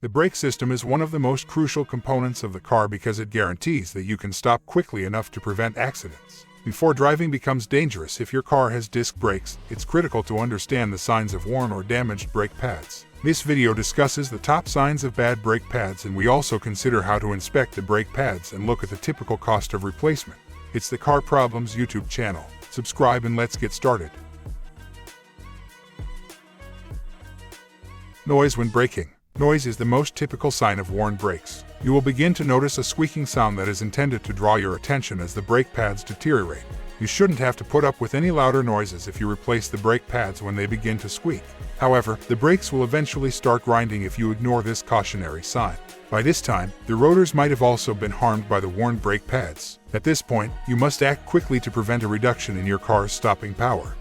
The brake system is one of the most crucial components of the car because it guarantees that you can stop quickly enough to prevent accidents. Before driving becomes dangerous, if your car has disc brakes, it's critical to understand the signs of worn or damaged brake pads. This video discusses the top signs of bad brake pads, and we also consider how to inspect the brake pads and look at the typical cost of replacement. It's the Car Problems YouTube channel. Subscribe and let's get started. Noise when braking. Noise is the most typical sign of worn brakes. You will begin to notice a squeaking sound that is intended to draw your attention as the brake pads deteriorate. You shouldn't have to put up with any louder noises if you replace the brake pads when they begin to squeak. However, the brakes will eventually start grinding if you ignore this cautionary sign. By this time, the rotors might have also been harmed by the worn brake pads. At this point, you must act quickly to prevent a reduction in your car's stopping power.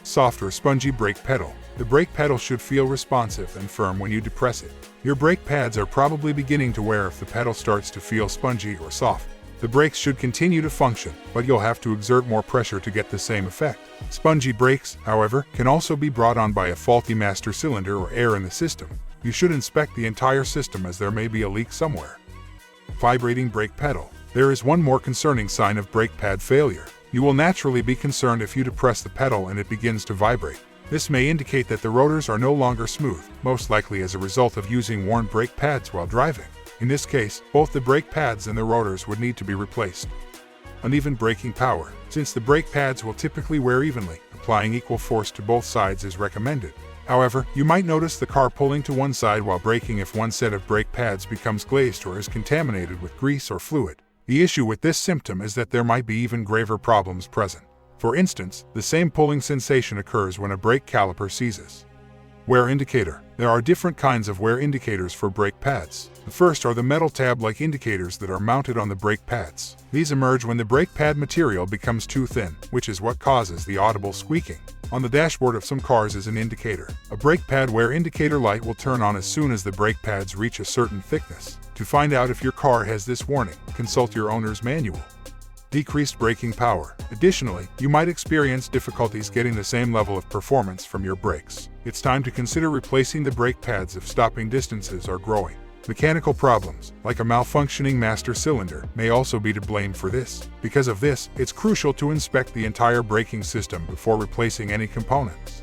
Soft or spongy brake pedal. The brake pedal should feel responsive and firm when you depress it. Your brake pads are probably beginning to wear if the pedal starts to feel spongy or soft. The brakes should continue to function, but you'll have to exert more pressure to get the same effect. Spongy brakes, however, can also be brought on by a faulty master cylinder or air in the system. You should inspect the entire system as there may be a leak somewhere. Vibrating brake pedal. There is one more concerning sign of brake pad failure. You will naturally be concerned if you depress the pedal and it begins to vibrate. This may indicate that the rotors are no longer smooth, most likely as a result of using worn brake pads while driving. In this case, both the brake pads and the rotors would need to be replaced. Uneven braking power. Since the brake pads will typically wear evenly, applying equal force to both sides is recommended. However, you might notice the car pulling to one side while braking if one set of brake pads becomes glazed or is contaminated with grease or fluid. The issue with this symptom is that there might be even graver problems present. For instance, the same pulling sensation occurs when a brake caliper seizes. Wear indicator. There are different kinds of wear indicators for brake pads. The first are the metal tab-like indicators that are mounted on the brake pads. These emerge when the brake pad material becomes too thin, which is what causes the audible squeaking. On the dashboard of some cars is an indicator. A brake pad wear indicator light will turn on as soon as the brake pads reach a certain thickness. To find out if your car has this warning, consult your owner's manual. Decreased braking power. Additionally, you might experience difficulties getting the same level of performance from your brakes. It's time to consider replacing the brake pads if stopping distances are growing. Mechanical problems, like a malfunctioning master cylinder, may also be to blame for this. Because of this, it's crucial to inspect the entire braking system before replacing any components.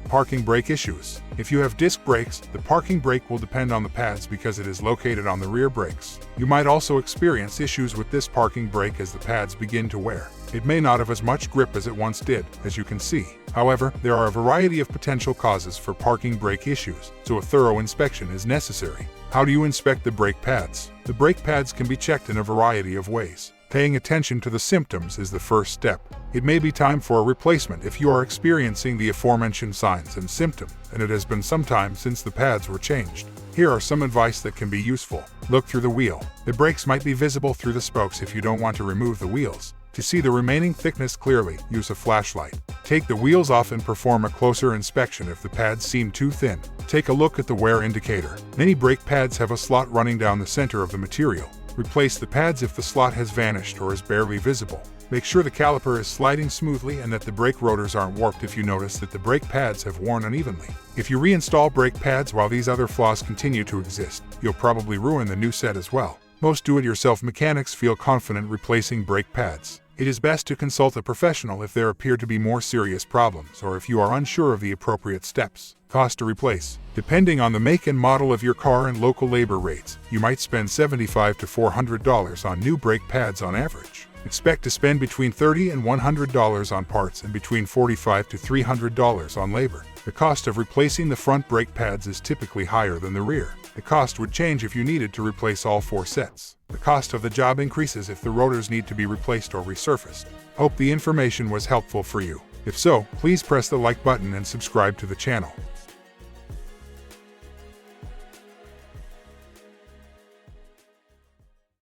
Parking brake issues. If you have disc brakes, the parking brake will depend on the pads because it is located on the rear brakes. You might also experience issues with this parking brake as the pads begin to wear. It may not have as much grip as it once did, as you can see. However, there are a variety of potential causes for parking brake issues, so a thorough inspection is necessary. How do you inspect the brake pads? The brake pads can be checked in a variety of ways. Paying attention to the symptoms is the first step. It may be time for a replacement if you are experiencing the aforementioned signs and symptoms, and it has been some time since the pads were changed. Here are some advice that can be useful. Look through the wheel. The brakes might be visible through the spokes if you don't want to remove the wheels. To see the remaining thickness clearly, use a flashlight. Take the wheels off and perform a closer inspection if the pads seem too thin. Take a look at the wear indicator. Many brake pads have a slot running down the center of the material. Replace the pads if the slot has vanished or is barely visible. Make sure the caliper is sliding smoothly and that the brake rotors aren't warped if you notice that the brake pads have worn unevenly. If you reinstall brake pads while these other flaws continue to exist, you'll probably ruin the new set as well. Most do-it-yourself mechanics feel confident replacing brake pads. It is best to consult a professional if there appear to be more serious problems or if you are unsure of the appropriate steps. Cost to replace. Depending on the make and model of your car and local labor rates, you might spend $75 to $400 on new brake pads on average. Expect to spend between $30 and $100 on parts and between $45 to $300 on labor. The cost of replacing the front brake pads is typically higher than the rear. The cost would change if you needed to replace all 4 sets. The cost of the job increases if the rotors need to be replaced or resurfaced. Hope the information was helpful for you. If so, please press the like button and subscribe to the channel.